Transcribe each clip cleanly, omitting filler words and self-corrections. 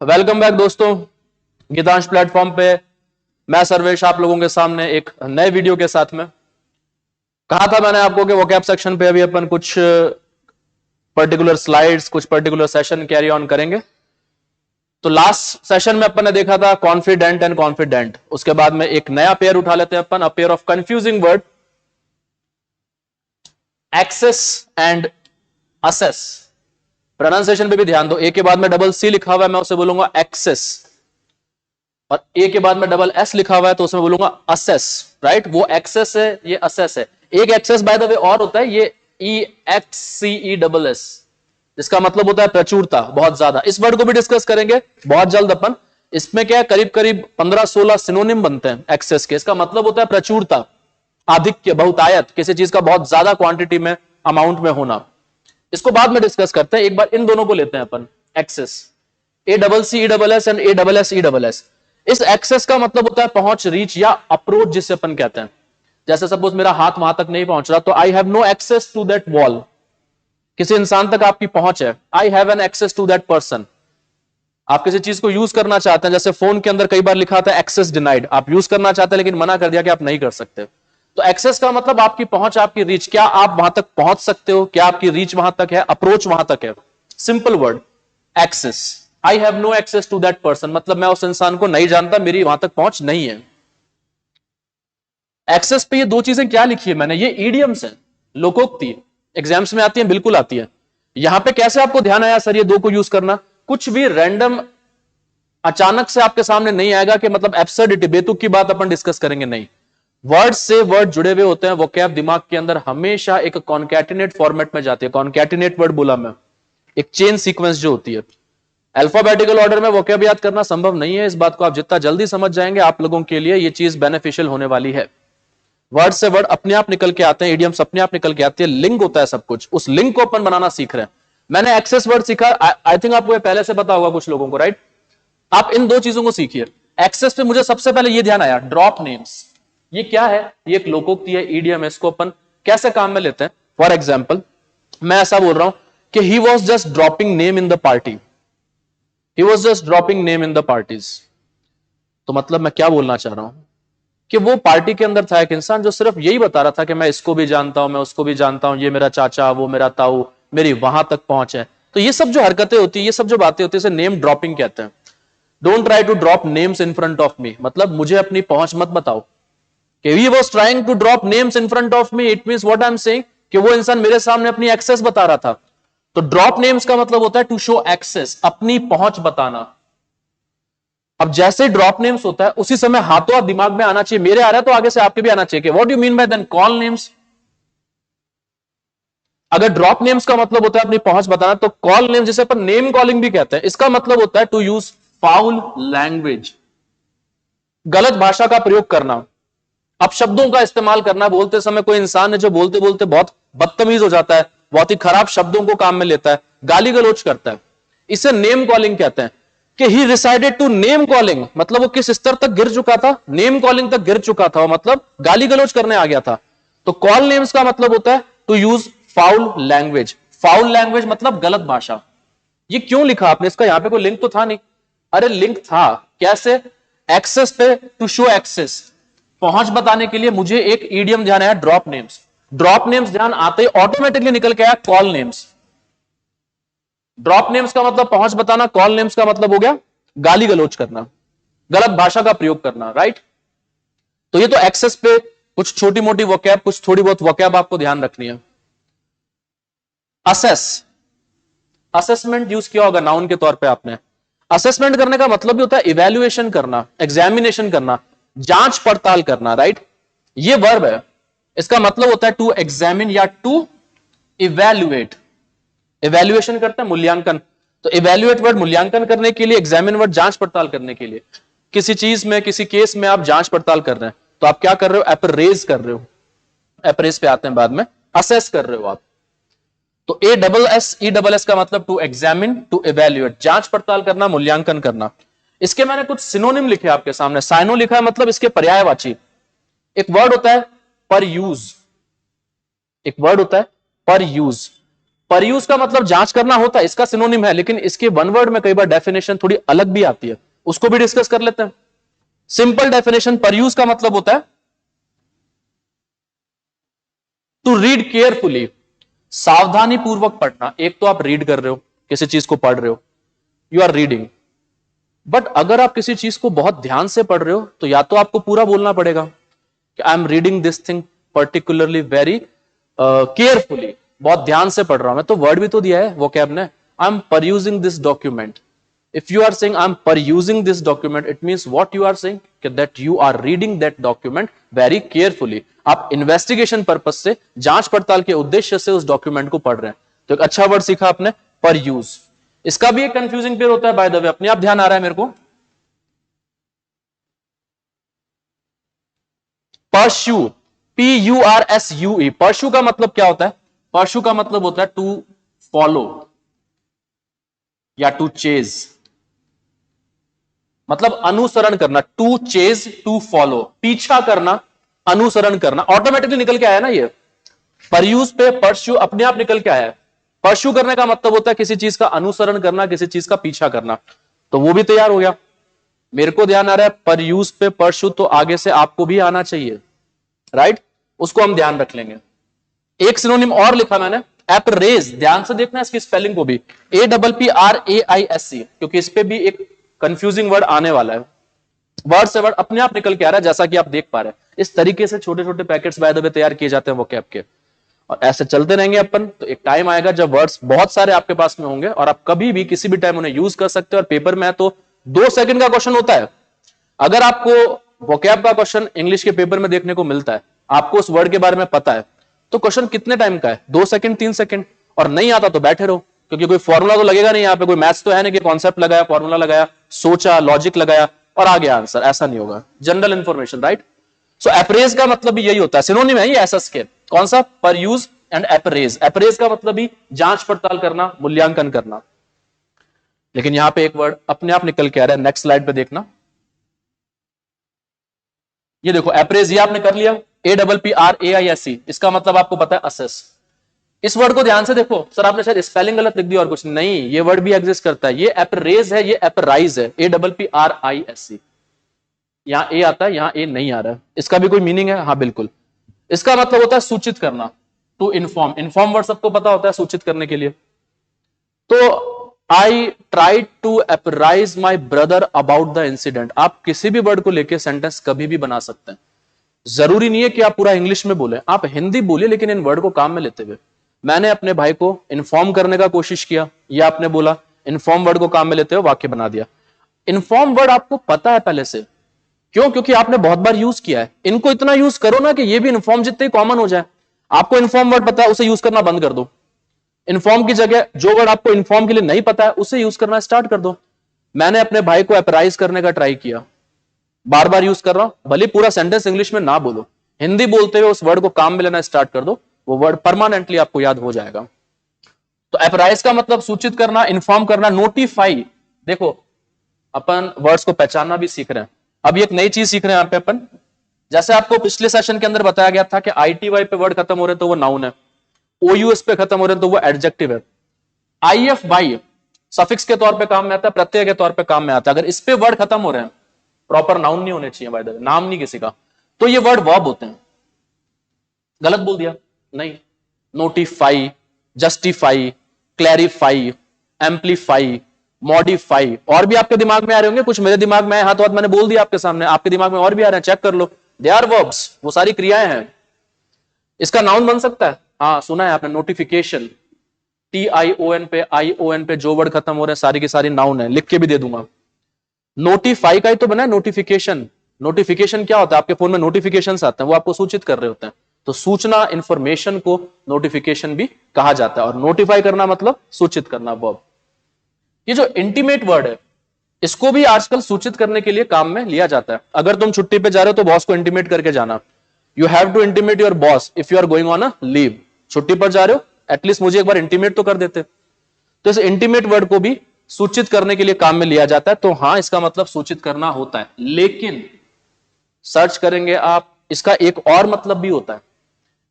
Welcome back दोस्तों, Geetansh platform पे मैं सर्वेश आप लोगों के सामने एक नए वीडियो के साथ में। कहा था मैंने आपको कि वोकैब सेक्शन पे अभी अपन कुछ पर्टिकुलर स्लाइड्स, कुछ पर्टिकुलर सेशन कैरी ऑन करेंगे। तो लास्ट सेशन में अपन ने देखा था कॉन्फिडेंट एंड कॉन्फिडेंट। उसके बाद में एक नया पेयर उठा लेते हैं अपन, a pair of confusing word, access and assess. Pronunciation पे भी ध्यान दो, ए के बाद में डबल सी लिखा हुआ है, मैं उसे बोलूंगा एक्सेस, और ए के बाद में डबल एस लिखा हुआ है तो उसमें बोलूंगा असेस। राइट, वो एक्सेस है, ये असेस है। एक एक्सेस बाय द वे और होता है, ये EXCESS, जिसका मतलब होता है प्रचुरता, बहुत ज्यादा। इस वर्ड को भी डिस्कस करेंगे बहुत जल्द अपन। इसमें क्या है, करीब करीब 15-16 सिनोनिम बनते हैं एक्सेस के। इसका मतलब होता है प्रचुरता, आधिक्य, बहुतायत, किसी चीज का बहुत ज्यादा क्वांटिटी में, अमाउंट में होना। इसको बाद में डिस्कस करते हैं, एक बार इन दोनों को लेते हैं अपन। Access, ACCESS and ASSESS। इस एक्सेस का मतलब होता है पहुंच, रीच या अप्रोच जिसे अपन कहते हैं। जैसे सपोज मेरा हाथ वहां तक नहीं पहुंच रहा तो I have no access to that wall. किसी इंसान तक आपकी पहुंच है, I have an access to that person. आप किसी चीज को यूज करना चाहते हैं, जैसे फोन के अंदर कई बार लिखा था एक्सेस डिनाइड, आप यूज करना चाहते हैं लेकिन मना कर दिया कि आप नहीं कर सकते। तो एक्सेस का मतलब आपकी पहुंच, आपकी रीच, क्या आप वहां तक पहुंच सकते हो, क्या आपकी रीच वहां तक है, अप्रोच वहां तक है। Simple word access. I have no access to that person मतलब मैं उस इंसान को नहीं जानता, मेरी वहां तक पहुंच नहीं है। एक्सेस पे ये दो चीजें क्या लिखी है मैंने, ये इडियम्स है, लोकोक्ति, एग्जाम्स में आती है, बिल्कुल आती है। यहां पे कैसे आपको ध्यान आया सर ये दो को यूज करना? कुछ भी रैंडम अचानक से आपके सामने नहीं आएगा कि मतलब एब्सर्डिटी, बेतुक की बात अपन डिस्कस करेंगे, नहीं। वर्ड से वर्ड जुड़े हुए होते हैं, वोकैब दिमाग के अंदर हमेशा एक कॉन्कैटिनेट फॉर्मेट में जाती है। कॉन्कैटिनेट वर्ड बोला मैं, एक चेन सीक्वेंस जो होती है। अल्फाबेटिकल ऑर्डर में वोकैब याद करना संभव नहीं है। इस बात को आप जितना जल्दी समझ जाएंगे, आप लोगों के लिए ये चीज बेनिफिशियल होने वाली है। वर्ड से वर्ड अपने आप निकल के आते हैं, इडियम्स अपने आप निकल के आती है, लिंक होता है सब कुछ, उस लिंक को अपन बनाना सीख रहे हैं। मैंने एक्सेस वर्ड सीखा, आई थिंक आपको पहले से पता होगा कुछ लोगों को, राइट। आप इन दो चीजों को सीखिए। एक्सेस पे मुझे सबसे पहले ये ध्यान आया, ड्रॉप नेम्स। ये क्या है? ये एक लोकोक्ति है, ईडियम है। इसको अपन कैसे काम में लेते हैं? फॉर एग्जाम्पल, मैं ऐसा बोल रहा हूं कि he was just dropping name in the party, he was just dropping name in the parties. तो मतलब मैं क्या बोलना चाह रहा हूं कि वो पार्टी के अंदर था एक इंसान जो सिर्फ यही बता रहा था कि मैं इसको भी जानता हूं, मैं उसको भी जानता हूं, ये मेरा चाचा, वो मेरा ताऊ, मेरी वहां तक पहुंच है। तो ये सब जो हरकतें होती है, ये सब जो बातें होती है, इसे नेम ड्रॉपिंग कहते हैं। Don't try to drop names in front of me, मतलब मुझे अपनी पहुंच मत बताओ। He was trying to drop names in front of me, it means what I'm saying कि वो इंसान मेरे सामने अपनी एक्सेस बता रहा था। तो ड्रॉप नेम्स का मतलब होता है टू शो एक्सेस, अपनी पहुंच बताना। अब जैसे ड्रॉप नेम्स होता है उसी समय हाथों हाथ दिमाग में आना चाहिए, मेरे आ रहा है तो आगे से आपके भी आना चाहिए कि what you mean by then call names. अगर ड्रॉप नेम्स का मतलब होता है अपनी पहुंच बताना, तो कॉल नेम जिसे अपन नेम कॉलिंग भी कहते हैं, इसका मतलब होता है टू यूज फाउल लैंग्वेज, गलत भाषा का प्रयोग करना, अपशब्दों का इस्तेमाल करना। बोलते समय कोई इंसान है जो बोलते बोलते बहुत बदतमीज हो जाता है, बहुत ही खराब शब्दों को काम में लेता है, गाली गलौज करता है, इसे नेम कॉलिंग कहते हैं। कि he decided to name calling, मतलब वो किस स्तर तक गिर चुका था? नेम कॉलिंग तक गिर चुका था, मतलब गाली गलौज करने आ गया था। तो कॉल नेम्स का मतलब होता है to use foul language. Foul language मतलब गलत भाषा। ये क्यों लिखा आपने? इसका यहां पे कोई लिंक तो था नहीं। अरे लिंक था, कैसे? एक्सेस पे टू शो एक्सेस, पहुंच बताने के लिए मुझे एक ईडियम ध्यान आया, ड्रॉप नेम्स। ड्रॉप नेम्स ध्यान आते ही ऑटोमेटिकली निकल के आया कॉल नेम्स। ड्रॉप नेम्स का मतलब पहुंच बताना, कॉल नेम्स का मतलब हो गया गाली गलौज करना, गलत भाषा का प्रयोग करना, राइट। तो ये तो एक्सेस पे कुछ छोटी मोटी वोकैब, कुछ थोड़ी बहुत वोकैब आपको ध्यान रखनी है। असेस, असेसमेंट यूज किया होगा नाउन के तौर पे आपने। असेसमेंट करने का मतलब भी होता है इवैल्यूएशन करना, एग्जामिनेशन करना, जांच पड़ताल करना, राइट। ये वर्ब है, इसका मतलब होता है टू एग्जामिन या टू इवैल्यूएट। इवैल्यूएशन करते हैं मूल्यांकन, तो इवैल्यूएट वर्ड मूल्यांकन करने के लिए, एग्जामिन वर्ड जांच पड़ताल करने के लिए। किसी चीज में, किसी केस में आप जांच पड़ताल कर रहे हैं तो आप क्या कर रहे हो? अप्रेज कर रहे हो। अप्रेज पे आते हैं बाद में, असेस कर रहे हो आप। तो ASSESS का मतलब टू एग्जामिन, टू इवैल्यूएट, जांच पड़ताल करना, मूल्यांकन करना। इसके मैंने कुछ सिनोनिम लिखे आपके सामने। साइनो लिखा है मतलब इसके पर्यायवाची। एक वर्ड होता है पर यूज, एक वर्ड होता है पर यूज। परयूज का मतलब जांच करना होता है, इसका सिनोनिम है, लेकिन इसके वन वर्ड में कई बार डेफिनेशन थोड़ी अलग भी आती है, उसको भी डिस्कस कर लेते हैं। सिंपल डेफिनेशन परयूज का मतलब होता है टू रीड केयरफुली, सावधानी पूर्वक पढ़ना। एक तो आप रीड कर रहे हो, किसी चीज को पढ़ रहे हो, यू आर रीडिंग। बट अगर आप किसी चीज को बहुत ध्यान से पढ़ रहे हो तो या तो आपको पूरा बोलना पड़ेगा कि I am reading this thing particularly very carefully, बहुत ध्यान से पढ़ रहा हूं मैं, तो वर्ड भी तो दिया है वोकैब ने, I am perusing this document. If you are saying I'm perusing this document, it means what you are saying that you are reading that document very carefully. आप इन्वेस्टिगेशन पर्पस से, जांच पड़ताल के उद्देश्य से उस डॉक्यूमेंट को पढ़ रहे हैं। तो एक अच्छा वर्ड सीखा आपने, परयूज। इसका भी एक कंफ्यूजिंग पेयर होता है बाय द वे, अपने आप ध्यान आ रहा है मेरे को। परस्यू, PURSUE, परस्यू का मतलब क्या होता है? परस्यू का मतलब होता है टू फॉलो या टू चेज, मतलब अनुसरण करना। टू चेज, टू फॉलो, पीछा करना, अनुसरण करना। ऑटोमेटिकली निकल के आया ना ये, परयूज पे परस्यू अपने आप निकल के आया है। परस्यू करने का मतलब होता है किसी चीज का अनुसरण करना, किसी चीज का पीछा करना। तो वो भी तैयार हो गया। मेरे को ध्यान आ रहा है परयूज पे परस्यू, तो आगे से आपको भी आना चाहिए, राइट? उसको हम ध्यान रख लेंगे। एक सिनोनिम और लिखा मैंने, एपरेज। ध्यान से देखना इसकी स्पेलिंग को भी, APPRAISC, क्योंकि इस पे भी एक कंफ्यूजिंग वर्ड आने वाला है। वर्ड से वर्ड अपने आप निकल के आ रहा है, जैसा कि आप देख पा रहे हैं। इस तरीके से छोटे छोटे पैकेट्स बाय द वे तैयार किए जाते हैं वोकैब के, और ऐसे चलते रहेंगे अपन। तो एक टाइम आएगा जब वर्ड्स बहुत सारे आपके पास में होंगे और आप कभी भी किसी भी टाइम उन्हें यूज कर सकते हो। और पेपर में है तो 2 सेकंड का क्वेश्चन होता है। अगर आपको वोकैब का क्वेश्चन इंग्लिश के पेपर में देखने को मिलता है, आपको उस वर्ड के बारे में पता है, तो क्वेश्चन कितने टाइम का है? 2 सेकंड, 3 सेकंड। और नहीं आता तो बैठे रहो, क्योंकि कोई फॉर्मूला तो लगेगा नहीं यहाँ पे, कोई मैथ्स तो है नहीं कि कॉन्सेप्ट लगाया, फॉर्मूला लगाया, सोचा, लॉजिक लगाया और आ गया आंसर। ऐसा नहीं होगा। General information, right? So apprise का मतलब भी यही होता है, सिनोनिम है ये एसएस के। कौन सा? परयूज एंड एपरेज। एपरेज का मतलब भी जांच पड़ताल करना, मूल्यांकन करना। लेकिन यहां पे एक वर्ड अपने आप निकल के आ रहा है, नेक्स्ट स्लाइड पे देखना। ये देखो एपरेज, ये आपने कर लिया, APPRAISC, इसका मतलब आपको पता है असेस। इस वर्ड को ध्यान से देखो। सर आपने शायद स्पेलिंग गलत लिख दी और कुछ नहीं, ये वर्ड भी एग्जिस्ट करता है। ये एपरेज है, ये एपराइज है, APPRISC। यहां ए आता है, यहां ए नहीं आ रहा है। इसका भी कोई मीनिंग है? हाँ बिल्कुल। इसका मतलब होता है सूचित करना, टू इन्फॉर्म। इन्फॉर्म वर्ड सबको पता होता है, सूचित करने के लिए। तो I tried to apprise my brother about the incident. आप किसी भी वर्ड को लेकर सेंटेंस कभी भी बना सकते हैं। जरूरी नहीं है कि आप पूरा इंग्लिश में बोले, आप हिंदी बोलिए, लेकिन इन वर्ड को काम में लेते हुए। मैंने अपने भाई को इन्फॉर्म करने का कोशिश किया, या आपने बोला, इन्फॉर्म वर्ड को काम में लेते हुए वाक्य बना दिया। इन्फॉर्म वर्ड आपको पता है पहले से, क्यों? क्योंकि आपने बहुत बार यूज किया है। इनको इतना यूज करो ना कि ये भी इन्फॉर्म जितने कॉमन हो जाए। आपको इन्फॉर्म वर्ड पता है, उसे यूज करना बंद कर दो। इन्फॉर्म की जगह जो वर्ड आपको इन्फॉर्म के लिए नहीं पता है, उसे यूज करना स्टार्ट कर दो। मैंने अपने भाई को एपराइज करने का ट्राई किया, बार बार यूज कर रहा हूं। भले पूरा सेंटेंस इंग्लिश में ना बोलो, हिंदी बोलते हुए उस वर्ड को काम में लेना स्टार्ट कर दो, वो वर्ड परमानेंटली आपको याद हो जाएगा। तो एपराइज का मतलब सूचित करना, इन्फॉर्म करना। नोटिफाई, देखो अपन वर्ड्स को पहचानना भी सीख रहे हैं। अब एक नई चीज सीख रहे हैं यहाँ पे अपन। जैसे आपको पिछले सेशन के अंदर बताया गया था कि ITY पे वर्ड खत्म हो रहे हैं तो वो नाउन है, OUS पे खत्म हो रहे हैं तो वो एडजेक्टिव है। IF बाई सफिक्स के तौर पे काम में आता है, प्रत्यय के तौर पे काम में आता है। अगर इस पे वर्ड खत्म हो रहे हैं, प्रॉपर नाउन नहीं होने चाहिए बाय द वे, नाम नहीं किसी का, तो ये वर्ड वर्ब होते हैं। गलत बोल दिया? नहीं। Notify, justify, clarify, amplify, modify, और भी आपके दिमाग में आ रहे होंगे। कुछ मेरे दिमाग में आए, हाथों हाथ मैंने बोल दिया आपके सामने, आपके दिमाग में और भी आ रहे हैं, चेक कर लो। दे आर वर्ब्स, वो सारी क्रियाएं हैं। इसका नाउन बन सकता है? हाँ, सुना है आपने, नोटिफिकेशन। TION पे, ION पे जो वर्ड खत्म हो रहे हैं सारी की सारी नाउन है, लिख के भी दे दूंगा। नोटिफाई का ही तो बना है नोटिफिकेशन। नोटिफिकेशन क्या होता है? आपके फोन में नोटिफिकेशंस आते हैं, वो आपको सूचित कर रहे होते हैं। तो सूचना, इंफॉर्मेशन को नोटिफिकेशन भी कहा जाता है। और नोटिफाई करना मतलब सूचित करना, वर्ब। ये जो इंटीमेट वर्ड है, इसको भी आजकल सूचित करने के लिए काम में लिया जाता है। अगर तुम छुट्टी पे जा रहे हो तो बॉस को इंटीमेट करके जाना। You have to intimate your boss if you are going on a leave. छुट्टी पर जा रहे हो, एटलीस्ट मुझे एक बार इंटीमेट तो कर देते। तो इस इंटीमेट वर्ड को भी सूचित करने के लिए काम में लिया जाता है। तो हां, इसका मतलब सूचित करना होता है। लेकिन सर्च करेंगे आप, इसका एक और मतलब भी होता है।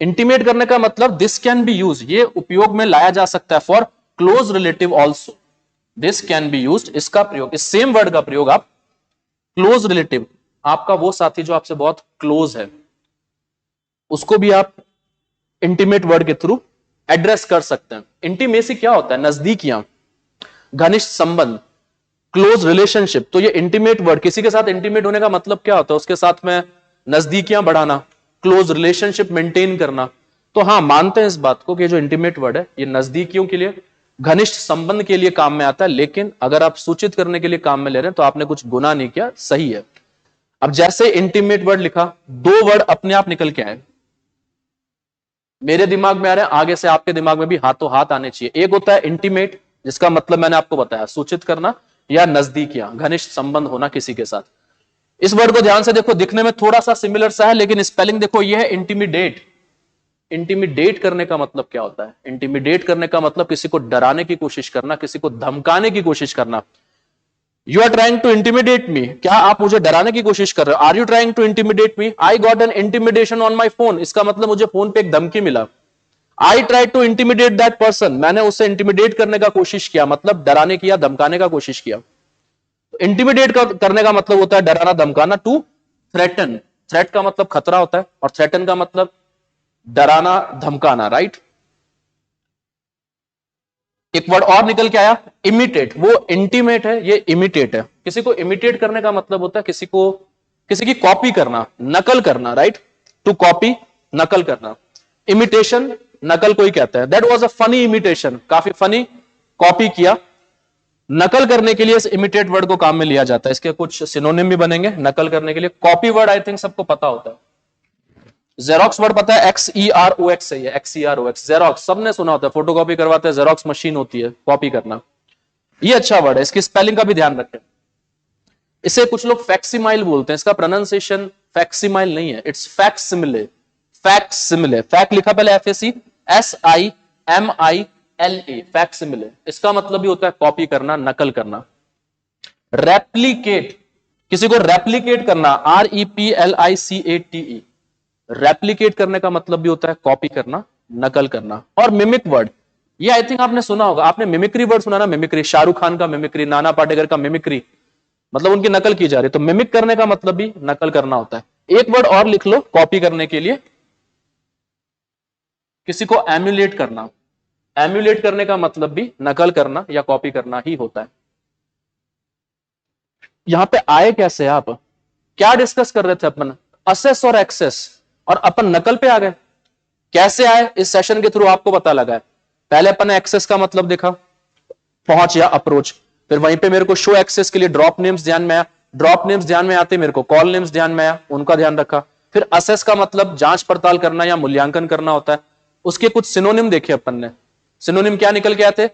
इंटीमेट करने का मतलब दिस कैन बी यूज, ये उपयोग में लाया जा सकता है for close relative also, this can be use, इसका प्रयोग, इस सेम वर्ड का प्रयोग आप क्लोज रिलेटिव, आपका वो साथी जो आपसे बहुत क्लोज है, उसको भी आप इंटीमेट वर्ड के थ्रू एड्रेस कर सकते हैं। इंटीमेसी क्या होता है? नजदीकियां, घनिष्ठ संबंध, क्लोज रिलेशनशिप। तो ये इंटीमेट वर्ड, किसी के साथ इंटीमेट होने का मतलब क्या होता है? उसके साथ में नजदीकियां बढ़ाना, क्लोज रिलेशनशिप मेंटेन करना। तो हां, मानते हैं इस बात को कि जो इंटीमेट वर्ड है ये नजदीकियों के लिए, घनिष्ठ संबंध के लिए काम में आता है, लेकिन अगर आप सूचित करने के लिए काम में ले रहे हैं तो आपने कुछ गुनाह नहीं किया, सही है। अब जैसे इंटीमेट वर्ड लिखा, दो वर्ड अपने आप निकल के आए, मेरे दिमाग में आ रहे हैं, आगे से आपके दिमाग में भी हाथों हाथ आने चाहिए। एक होता है इंटीमेट, जिसका मतलब मैंने आपको बताया, सूचित करना या नजदीकियां, घनिष्ठ संबंध होना किसी के साथ। इस वर्ड को ध्यान से देखो, दिखने में थोड़ा सा सिमिलर सा है, लेकिन स्पेलिंग देखो, यह है इंटीमिडेट। इंटीमिडेट करने का मतलब क्या होता है? इंटीमिडेट करने का मतलब किसी को डराने की कोशिश करना, किसी को धमकाने की कोशिश करना। You are trying to intimidate me, क्या आप मुझे डराने की कोशिश कर रहे हो? Are you trying to intimidate me? I got an intimidation on my phone, इसका मतलब मुझे फोन पे एक धमकी मिला। I try to intimidate that person, मैंने उससे इंटीमिडेट करने का कोशिश किया, मतलब डराने की या धमकाने का कोशिश किया। इंटीमिडेट करने का मतलब होता है डराना, धमकाना। टू थ्रेटन, थ्रेट का मतलब खतरा होता है, और थ्रेटन का मतलब डराना, धमकाना, राइट। एक वर्ड और निकल के आया, इमिटेट। वो इंटीमेट है, ये इमिटेट है। किसी को इमिटेट करने का मतलब होता है किसी की कॉपी करना, नकल करना, राइट। टू कॉपी, नकल करना। इमिटेशन, नकल कोई कहता है। That was a funny imitation, काफी फनी, कॉपी किया। नकल करने के लिए इस इमिटेट वर्ड को काम में लिया जाता है। इसके कुछ सिनोनिम भी बनेंगे नकल करने के लिए। कॉपी वर्ड आई थिंक सबको पता होता है। जेरोक्स वर्ड पता है, XEROX से है, XEROX, जेरोक्स सबने सुना होता है, फोटोकॉपी करवाते हैं, जेरोक्स मशीन होती है, कॉपी करना। ये अच्छा वर्ड है, इसकी स्पेलिंग का भी ध्यान रखें। इसे कुछ लोग फैक्सिमाइल बोलते हैं, इसका प्रोनाउंसिएशन फैक्सिमाइल नहीं है, इट्स फैक्सिमिले। फैक्सिमिले, फैक्ट लिखा पहले FAC, SIMILE, फैक्सिमिले। इसका मतलब भी होता है कॉपी करना, नकल करना। रेप्लीकेट, किसी को रेप्लीकेट करना, REPLICATE, रेप्लीकेट करने का मतलब भी होता है कॉपी करना, नकल करना। और मिमिक वर्ड, ये आई थिंक आपने सुना होगा, आपने मिमिक्री वर्ड सुना ना, मिमिक्री, शाहरुख खान का मिमिक्री, नाना पाटेकर का मिमिक्री, मतलब उनकी नकल की जा रही है। तो मिमिक करने का मतलब भी नकल करना होता है। एक वर्ड और लिख लो कॉपी करने के लिए, किसी को एम्युलेट करना। एम्युलेट करने का मतलब भी नकल करना या कॉपी करना ही होता है। यहां पे आए कैसे आप? क्या डिस्कस कर रहे थे अपन? असेस और एक्सेस, और अपन नकल पे आ गए। कैसे आए? इस सेशन के थ्रू आपको पता लगा है। पहले अपन ने एक्सेस का मतलब देखा, पहुंच या अप्रोच। फिर वहीं पे मेरे को शो एक्सेस के लिए ड्रॉप नेम्स ध्यान में आया, ड्रॉप नेम्स ध्यान में आते मेरे को कॉल नेम्स ध्यान में आया, उनका ध्यान रखा। फिर असेस का मतलब जांच पड़ताल करना या मूल्यांकन करना होता है। उसके कुछ सिनोनिम देखे अपन ने। सिनोनिम क्या निकल के आते?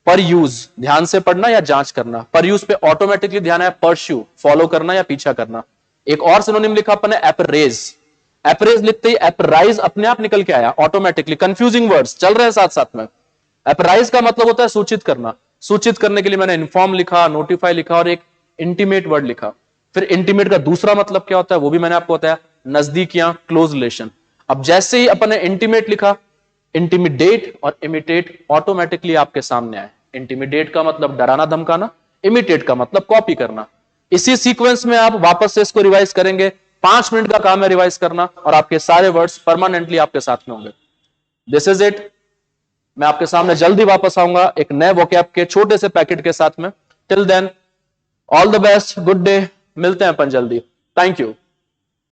पर यूज, ध्यान से पढ़ना या जांच करना। पर यूज पे ऑटोमेटिकली ध्यान आया, परस्यू, फॉलो करना या पीछा करना। एक और सिनोनिम लिखा अपन ने, एपरेज। एपरेज लिखते ही एपराइज अपने आप निकल के आया ऑटोमेटिकली। कंफ्यूजिंग वर्ड्स चल रहे हैं साथ साथ में। एपराइज का मतलब होता है सूचित करना। सूचित करने के लिए मैंने इन्फॉर्म लिखा, नोटिफाई लिखा और एक इंटीमेट वर्ड लिखा। फिर इंटीमेट का दूसरा मतलब क्या होता है वो भी मैंने आपको बताया, नजदीकियां, क्लोज रिलेशन। अब जैसे ही अपन ने इंटीमेट लिखा, इंटीमिडेट और इमिटेट ऑटोमेटिकली आपके सामने आए। इंटीमिडेट का मतलब डराना धमकाना, इमिटेट का मतलब कॉपी करना। इसी सीक्वेंस में आप वापस से इसको रिवाइज करेंगे। 5 मिनट का काम है रिवाइज करना, और आपके सारे वर्ड्स परमानेंटली आपके साथ में होंगे। This is it. मैं आपके सामने जल्दी वापस आऊंगा एक नए वोकैब के छोटे से पैकेट के साथ में। Till then, all the best, good day, मिलते हैं अपन जल्दी। Thank you.